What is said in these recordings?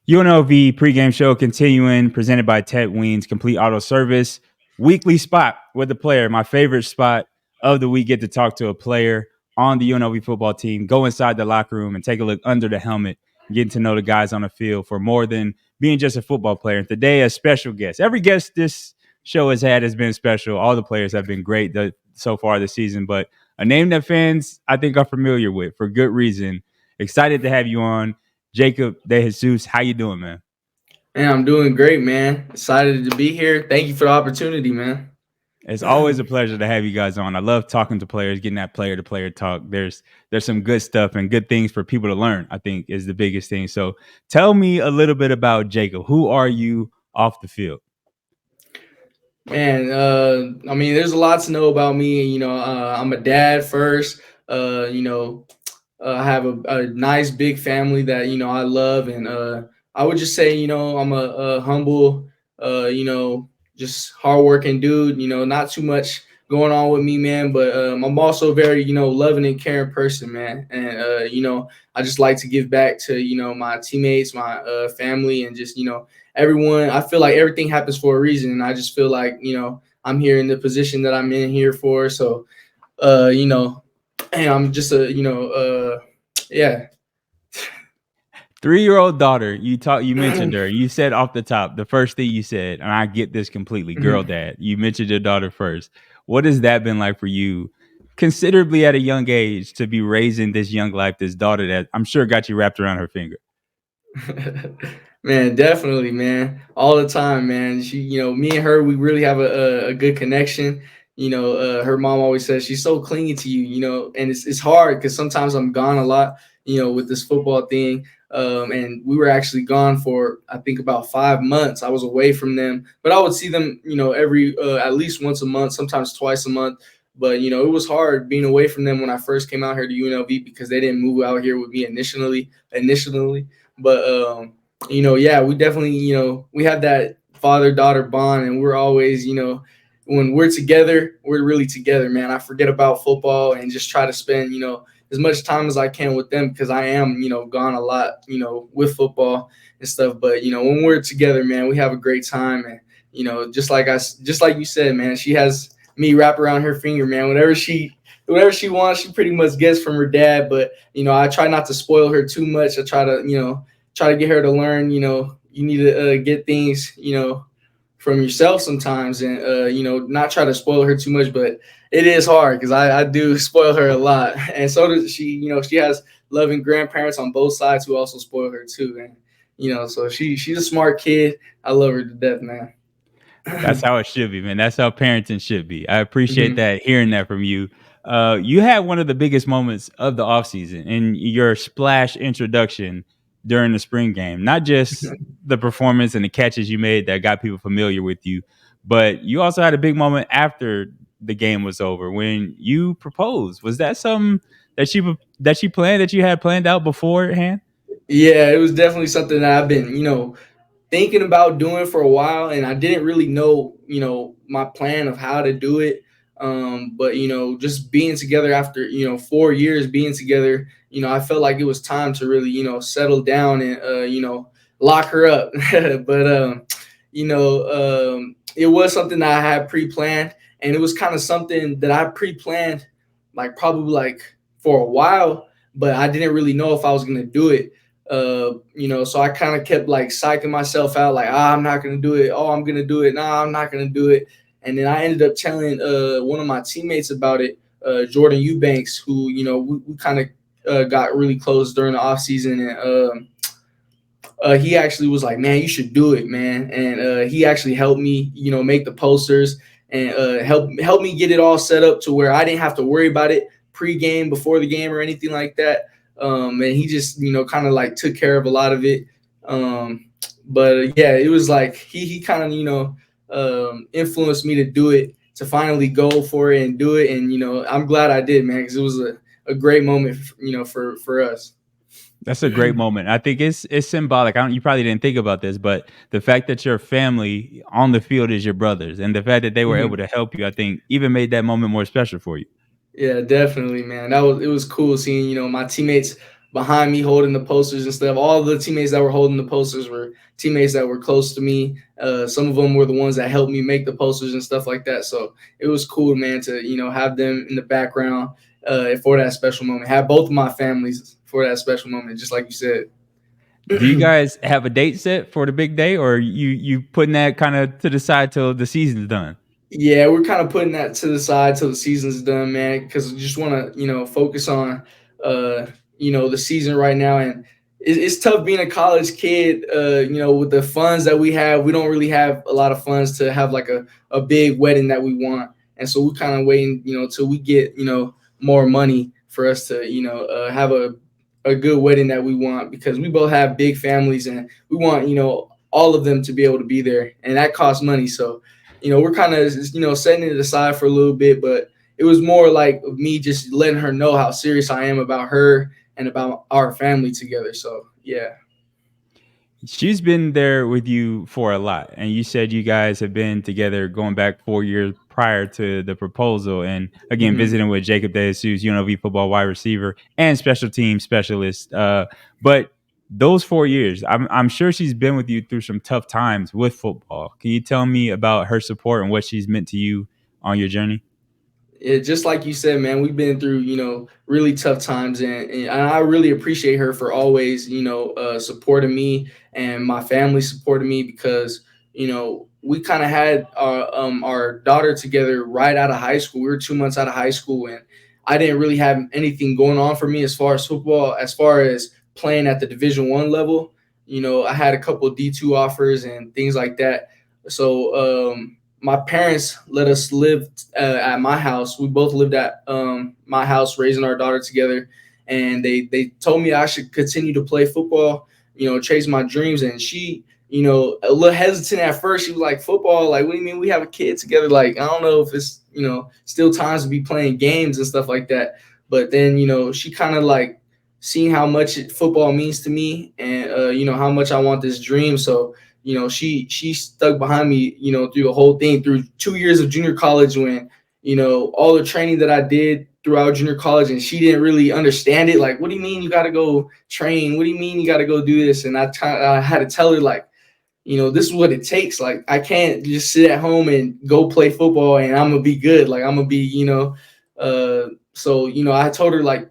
UNLV pregame show continuing, presented by Ted Weens Complete Auto Service. Weekly spot with the player. My favorite spot of the week. Get to talk to a player on the UNLV football team. Go inside the locker room and take a look under the helmet. Getting to know the guys on the field for more than being just a football player. And today, a special guest. Every guest this show has had has been special. All the players have been great so far this season. But a name that fans, I think, are familiar with for good reason. Excited to have you on. Jacob DeJesus, how you doing, man? Man, I'm doing great, man. Excited to be here. Thank you for the opportunity, man. It's always a pleasure to have you guys on. I love talking to players, getting that player to player talk. There's some good stuff and good things for people to learn, I think is the biggest thing. So tell me a little bit about Jacob. Who are you off the field? Man, I mean, there's a lot to know about me. I'm a dad first. I have a nice big family that I love, and I would just say I'm a humble, just hardworking dude. Not too much going on with me, man. But I'm also a very loving and caring person, man. And I just like to give back to my teammates, my family, and just everyone. I feel like everything happens for a reason, and I just feel like I'm here in the position that I'm in here for. So uh, you know, and I'm just yeah. 3-year-old daughter, you mentioned her. You said off the top, the first thing you said, and I get this completely, girl dad. You mentioned your daughter first. What has that been like for you, considerably at a young age, to be raising this young life, this daughter that I'm sure got you wrapped around her finger? Man, definitely, man. All the time, man. She, me and her, we really have a good connection. Her mom always says she's so clingy to you, and it's hard because sometimes I'm gone a lot, with this football thing. And we were actually gone for, I think, about 5 months. I was away from them, but I would see them, every, at least once a month, sometimes twice a month. But, it was hard being away from them when I first came out here to UNLV because they didn't move out here with me initially. But yeah, we definitely, we have that father daughter bond, and we're always, when we're together, we're really together, man. I forget about football and just try to spend, as much time as I can with them because I am, gone a lot, with football and stuff. But when we're together, man, we have a great time, and just like you said, man, she has me wrap around her finger, man. Whatever she wants, she pretty much gets from her dad. But I try not to spoil her too much. I try to get her to learn, you need to get things, from yourself sometimes, and not try to spoil her too much. But it is hard because I do spoil her a lot, and so does she. She has loving grandparents on both sides who also spoil her too, and so she's a smart kid. I love her to death, man. That's how it should be, man. That's how parenting should be. I appreciate Mhm. that, hearing that from you. You had one of the biggest moments of the offseason in your splash introduction during the spring game. Not just the performance and the catches you made that got people familiar with you, but you also had a big moment after the game was over when you proposed. Was that something that you had planned out beforehand? Yeah, it was definitely something that I've been, thinking about doing for a while, and I didn't really know, my plan of how to do it. But just being together after 4 years being together, I felt like it was time to really settle down and lock her up. But it was something that I had pre-planned, and it was kind of something that I pre-planned, like probably like for a while, but I didn't really know if I was gonna do it. So I kind of kept like psyching myself out, like, I'm not gonna do it. Oh, I'm gonna do it. Nah, I'm not gonna do it. And then I ended up telling one of my teammates about it, Jordan Eubanks, who we kind of got really close during the off season, and he actually was like, "Man, you should do it, man." And he actually helped me, make the posters and help me get it all set up to where I didn't have to worry about it pre-game, before the game, or anything like that. And he just, kind of like took care of a lot of it. But yeah, it was like he kind of, influenced me to do it, to finally go for it and do it. And I'm glad I did, man, because it was a great moment, for us. That's a great moment. I think it's symbolic. You probably didn't think about this, but the fact that your family on the field is your brothers, and the fact that they were able Mhm. to help you, I think, even made that moment more special for you. Yeah, definitely, man. It was cool seeing, my teammates behind me holding the posters and stuff. All the teammates that were holding the posters were teammates that were close to me. Some of them were the ones that helped me make the posters and stuff like that. So it was cool, man, to have them in the background for that special moment. Have both of my families for that special moment, just like you said. Do you guys have a date set for the big day, or you putting that kind of to the side till the season's done? Yeah, we're kind of putting that to the side till the season's done, man, because we just want to, focus on, uh, the season right now. And it's tough being a college kid, with the funds that we have. We don't really have a lot of funds to have like a big wedding that we want. And so we're kind of waiting, till we get, more money for us to, have a good wedding that we want, because we both have big families and we want, all of them to be able to be there. And that costs money. So, we're kind of, setting it aside for a little bit, but it was more like me just letting her know how serious I am about her and about our family together. So, yeah. She's been there with you for a lot, and you said you guys have been together going back 4 years prior to the proposal. And again, Hmm. visiting with Jacob DeJesus, UNLV football wide receiver and special team specialist. But those 4 years, I'm sure she's been with you through some tough times with football. Can you tell me about her support and what she's meant to you on your journey? Just like you said, man, we've been through, really tough times, and I really appreciate her for always, supporting me and my family supporting me, because, we kind of had our daughter together right out of high school. We were 2 months out of high school, and I didn't really have anything going on for me as far as football, as far as playing at the Division 1 level. I had a couple D2 offers and things like that. So, my parents let us live at my house. We both lived at my house, raising our daughter together, and they told me I should continue to play football, chase my dreams. And she, a little hesitant at first. She was like, "Football? Like, what do you mean? We have a kid together. Like, I don't know if it's still times to be playing games and stuff like that." But then she kind of like seeing how much football means to me, and how much I want this dream. So she stuck behind me, through the whole thing, through 2 years of junior college, when all the training that I did throughout junior college, and she didn't really understand it. Like, what do you mean you got to go train? What do you mean you got to go do this? And I had to tell her, like, this is what it takes. Like, I can't just sit at home and go play football and I'm gonna be good. Like, I'm gonna be, so I told her, like,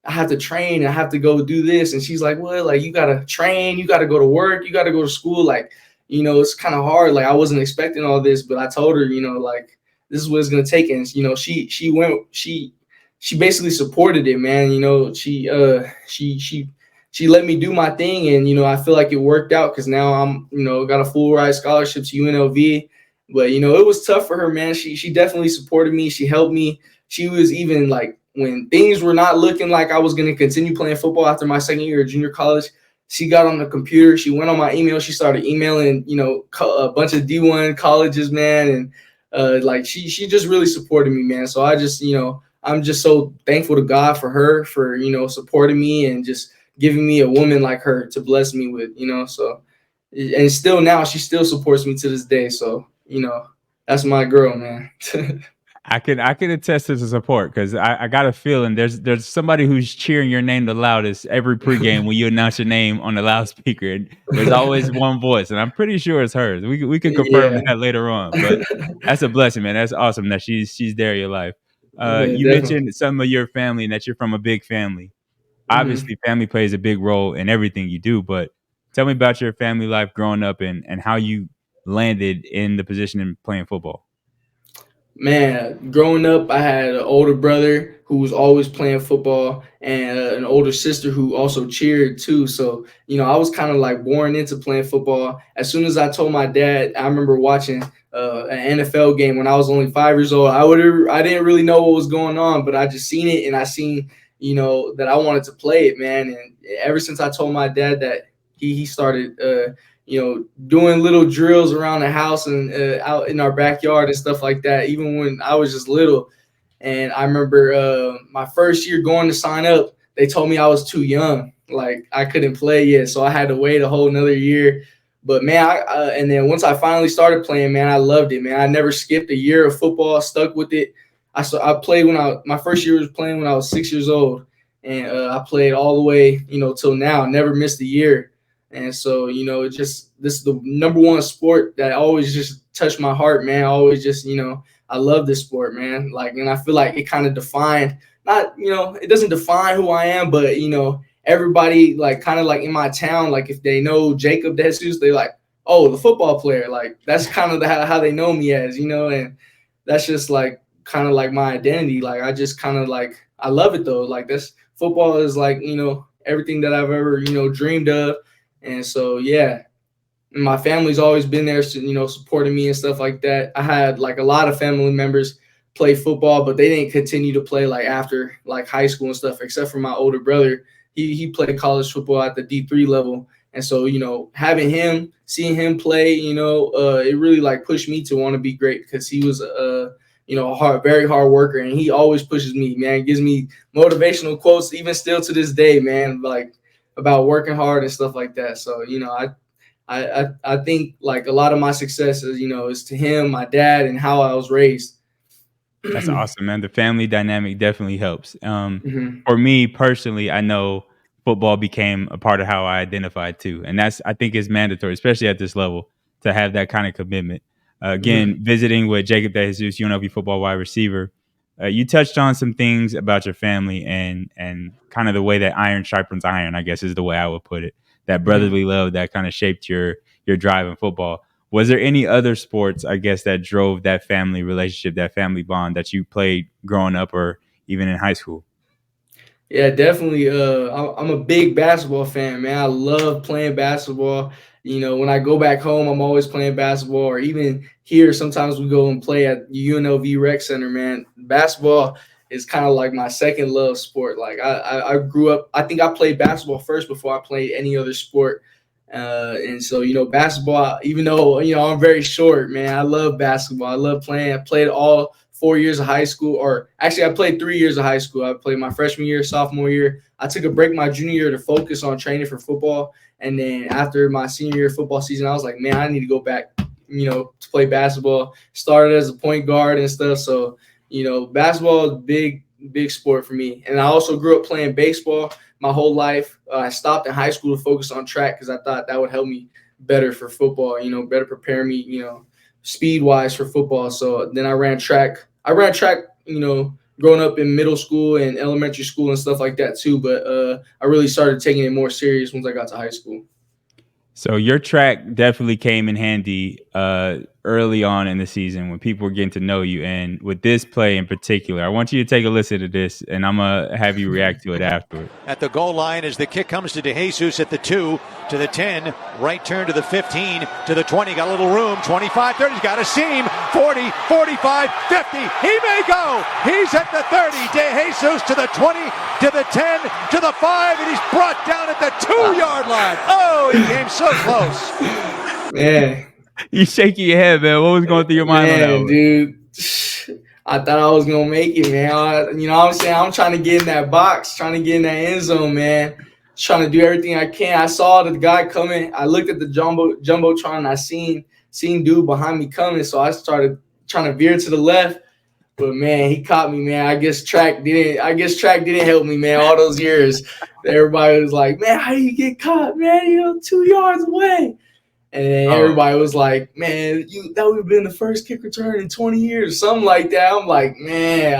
I have to train. I have to go do this. And she's like, well, like, you got to train. You got to go to work. You got to go to school. Like, it's kind of hard. Like, I wasn't expecting all this, but I told her, like, this is what it's going to take. And, she basically supported it, man. She let me do my thing. And, I feel like it worked out, because now I'm, got a full ride scholarship to UNLV. But, it was tough for her, man. She definitely supported me. She helped me. She was even like, when things were not looking like I was going to continue playing football after my second year of junior college, she got on the computer. She went on my email. She started emailing, a bunch of D1 colleges, man. And like, she just really supported me, man. So I just, I'm just so thankful to God for her, for, supporting me and just giving me a woman like her to bless me with, so, and still now she still supports me to this day. So, that's my girl, man. I can attest to the support because I got a feeling there's somebody who's cheering your name the loudest every pregame when you announce your name on the loudspeaker. And there's always one voice, and I'm pretty sure it's hers. We can confirm Yeah. that later on, but that's a blessing, man. That's awesome that she's there in your life. Yeah, You definitely. mentioned some of your family and that you're from a big family. Hmm. Obviously, family plays a big role in everything you do, but tell me about your family life growing up and how you landed in the position in playing football. Man, growing up, I had an older brother who was always playing football, and an older sister who also cheered too. So, I was kind of like born into playing football. As soon as I told my dad, I remember watching an NFL game when I was only 5 years old. I didn't really know what was going on, but I just seen it, and I seen, that I wanted to play it, man. And ever since I told my dad that, he started doing little drills around the house and out in our backyard and stuff like that, even when I was just little. And I remember my first year going to sign up, they told me I was too young. Like, I couldn't play yet. So I had to wait a whole another year. But man, and then once I finally started playing, man, I loved it, man. I never skipped a year of football, stuck with it. I played my first year was playing when I was 6 years old. and I played all the way, till now. Never missed a year, and so it just this is the number one sport that always just touched my heart, man. I always just I love this sport, man. Like, and I feel like it kind of defined not it doesn't define who I am, but everybody like kind of like in my town, like if they know Jacob DeJesus, they like, oh, the football player. Like that's kind of how they know me as, and that's just like kind of like my identity. Like I just kind of like I love it though. Like this football is like everything that I've ever dreamed of, and so yeah, my family's always been there, supporting me and stuff like that. I had like a lot of family members play football, but they didn't continue to play like after like high school and stuff, except for my older brother. He played college football at the D3 level. And so, having him, seeing him play, it really like pushed me to want to be great because he was a very hard worker, and he always pushes me, man. Gives me motivational quotes, even still to this day, man, like about working hard and stuff like that. So, I think like a lot of my success is, is to him, my dad, and how I was raised. That's awesome, man. The family dynamic definitely helps. Mhm. For me personally, I know football became a part of how I identified too, and that's I think is mandatory, especially at this level, to have that kind of commitment. Again, Mhm. visiting with Jacob DeJesus, UNLV football wide receiver, you touched on some things about your family and kind of the way that iron sharpens iron. I guess is the way I would put it. That Mhm. brotherly love that kind of shaped your drive in football. Was there any other sports, I guess, that drove that family relationship, that family bond that you played growing up or even in high school? Yeah, definitely. I'm a big basketball fan, man. I love playing basketball. When I go back home, I'm always playing basketball, or even here, sometimes we go and play at UNLV Rec Center, man. Basketball is kind of like my second love sport. Like I grew up, I think I played basketball first before I played any other sport. And so, basketball, even though, I'm very short, man, I love basketball. I love playing. I played all 4 years of high school, or actually, I played 3 years of high school. I played my freshman year, sophomore year. I took a break my junior year to focus on training for football. And then after my senior year football season, I was like, man, I need to go back, to play basketball. Started as a point guard and stuff. So, basketball is a big sport for me. And I also grew up playing baseball my whole life. I stopped in high school to focus on track because I thought that would help me better for football, better prepare me, speed wise for football. So then I ran track. Growing up in middle school and elementary school and stuff like that too. But I really started taking it more serious once I got to high school. So your track definitely came in handy early on in the season when people were getting to know you. And with this play in particular, I want you to take a listen to this, and I'm gonna have you react to it afterward. At the goal line as the kick comes to DeJesus at the 2, to the 10, right turn to the 15, to the 20, got a little room, 25, 30, he's got a seam, 40, 45, 50, he may go, he's at the 30, DeJesus to the 20, to the 10, to the 5, and he's brought down at the 2-yard line. Oh, he came so close. Man, You shaking your head, man. What was going through your mind on that man, one? dude. I thought I was gonna make it, man. What I'm saying, I'm trying to get in that box, trying to get in that end zone, man. Trying to do everything I can. I saw the guy coming. I looked at the jumbotron. And I seen dude behind me coming, so I started trying to veer to the left. But man, he caught me, man. I guess track didn't help me, man. All those years, everybody was like, "Man, how do you get caught, man? 2 yards away." And then Oh, everybody was like, "Man, that would have been the first kick return in 20 years, something like that." I'm like, man.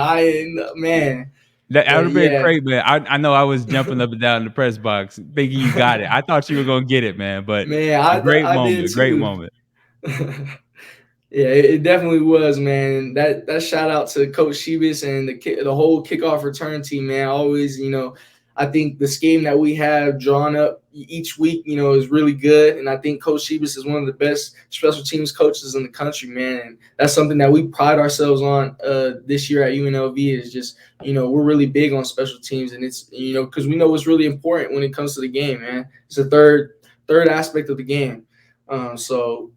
that would But have been yeah, great, man. I know I was jumping up and down in the press box thinking you got it. I thought you were gonna get it, man. But man, a great I moment, did a great too. moment. Yeah, it definitely was, man. That shout out to Coach Shebis and the whole kickoff return team, man. Always, I think the scheme that we have drawn up each week, is really good. And I think Coach Shebis is one of the best special teams coaches in the country, man. And that's something that we pride ourselves on this year at UNLV is just, we're really big on special teams. And it's, because we know it's really important when it comes to the game, man. It's the third aspect of the game. So,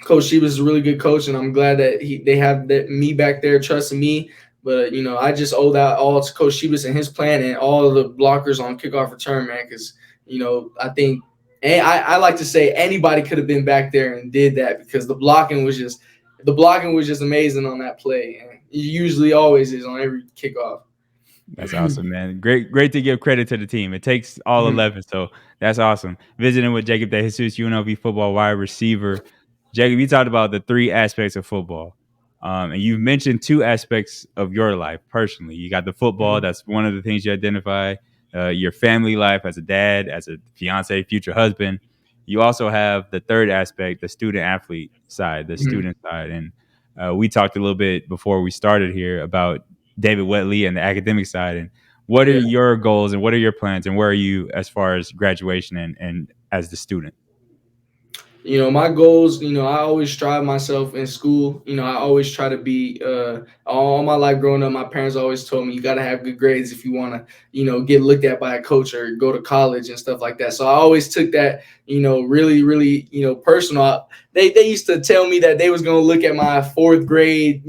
Coach Shebas is a really good coach, and I'm glad that they have me back there trusting me. But I just owe that all to Coach Shebas and his plan and all of the blockers on kickoff return, man. Because I think, and I like to say anybody could have been back there and did that because the blocking was just amazing on that play, and it usually always is on every kickoff. That's awesome, man. Great to give credit to the team. It takes all 11, so that's awesome. Visiting with Jacob DeJesus, UNLV football wide receiver. Jacob, you talked about the three aspects of football, and you've mentioned two aspects of your life personally. You got the football. That's one of the things you identify. Your family life as a dad, as a fiance, future husband. You also have the third aspect, the student athlete side, the student side, and we talked a little bit before we started here about David Wetley and the academic side. And what are Yeah. your goals and what are your plans and where are you as far as graduation and as the student? My goals, I always strive myself in school. I always try to be all my life growing up, my parents always told me you got to have good grades if you want to, get looked at by a coach or go to college and stuff like that. So I always took that, really, really, personal. They used to tell me that they was going to look at my fourth grade,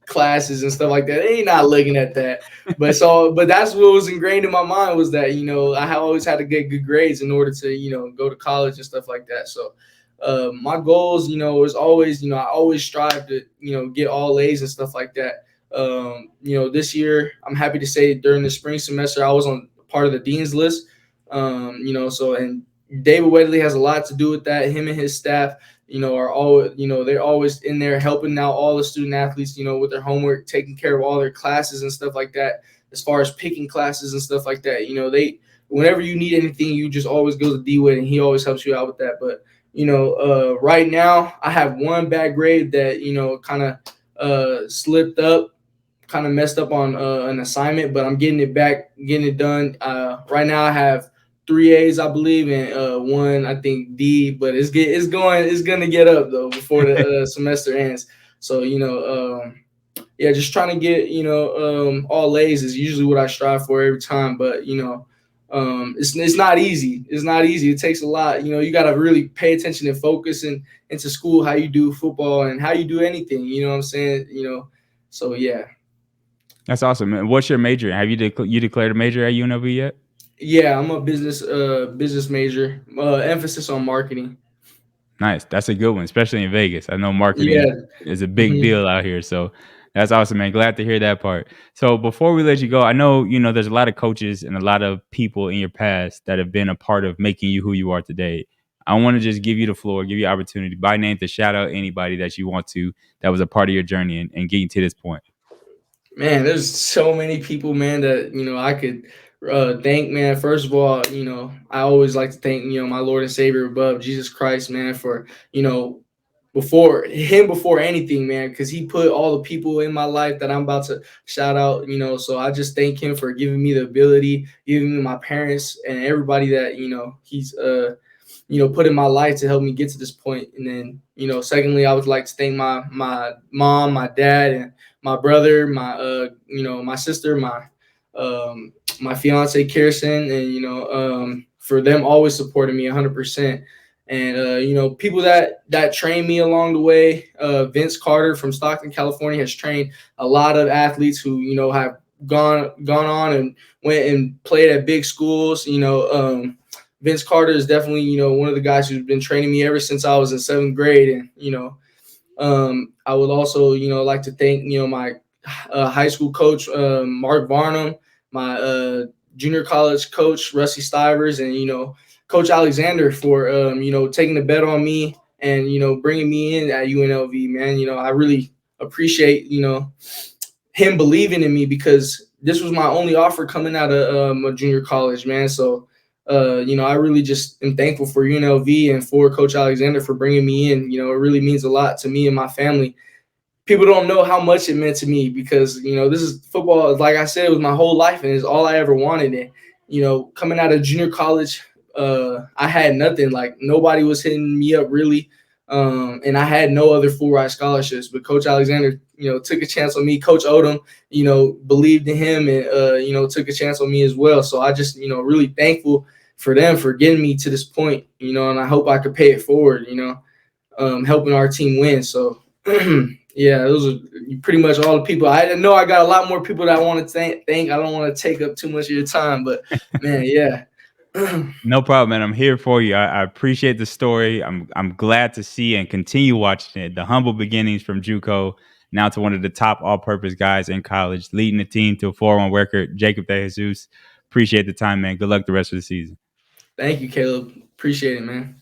classes and stuff like that. They ain't not looking at that. But that's what was ingrained in my mind was that, I always had to get good grades in order to, go to college and stuff like that. So my goals, is always, I always strive to, get all A's and stuff like that. This year, I'm happy to say during the spring semester, I was on part of the dean's list. And David Wedley has a lot to do with that. Him and his staff, are always, they're always in there helping out all the student athletes, with their homework, taking care of all their classes and stuff like that. As far as picking classes and stuff like that, whenever you need anything, you just always go to D-Wade and he always helps you out with that. But right now I have one bad grade that, kind of slipped up, kind of messed up on an assignment, but I'm getting it back, getting it done. Right now I have 3 A's, I believe, and one, I think, D, but it's going to get up though before the semester ends. So, yeah, just trying to get, all A's is usually what I strive for every time, but, it's not easy. It's not easy. It takes a lot. You got to really pay attention and focus into school, how you do football and how you do anything. You know what I'm saying? So yeah. That's awesome. And what's your major? Have you you declared a major at UNLV yet? Yeah, I'm a business major. Emphasis on marketing. Nice. That's a good one, especially in Vegas. I know marketing Yeah. is a big deal out here. So that's awesome, man. Glad to hear that part. So before we let you go, I know, there's a lot of coaches and a lot of people in your past that have been a part of making you who you are today. I want to just give you the floor, give you opportunity by name to shout out anybody that you want to that was a part of your journey and getting to this point. Man, there's so many people, man, that I could thank, man. First of all, I always like to thank my Lord and Savior above, Jesus Christ, man, for before anything, man, because he put all the people in my life that I'm about to shout out. So I just thank him for giving me the ability, giving me my parents and everybody that he's put in my life to help me get to this point. And then secondly, I would like to thank my mom, my dad, and my brother, my sister, my fiance Kirsten, and for them always supporting me 100%. And people that trained me along the way. Vince Carter from Stockton, California, has trained a lot of athletes who have gone on and went and played at big schools. Vince Carter is definitely one of the guys who's been training me ever since I was in 7th grade, and I would also like to thank my high school coach Mark Varnum, my junior college coach Rusty Stivers, and Coach Alexander for taking the bet on me and bringing me in at UNLV. Man, I really appreciate him believing in me because this was my only offer coming out of a junior college, man. So I really just am thankful for UNLV and for Coach Alexander for bringing me in. It really means a lot to me and my family. People don't know how much it meant to me because, this is football. Like I said, it was my whole life and it's all I ever wanted. And, coming out of junior college, I had nothing. Like nobody was hitting me up really. And I had no other full ride scholarships, but Coach Alexander, took a chance on me. Coach Odom, believed in him and, took a chance on me as well. So I just, really thankful for them for getting me to this point, and I hope I could pay it forward, helping our team win. So, yeah, those are pretty much all the people. I know I got a lot more people that I want to thank. I don't want to take up too much of your time, but man, yeah. No problem, man. I'm here for you. I appreciate the story. I'm glad to see and continue watching it. The humble beginnings from JUCO now to one of the top all-purpose guys in college, leading the team to a 4-1 record. Jacob DeJesus, appreciate the time, man. Good luck the rest of the season. Thank you, Caleb. Appreciate it, man.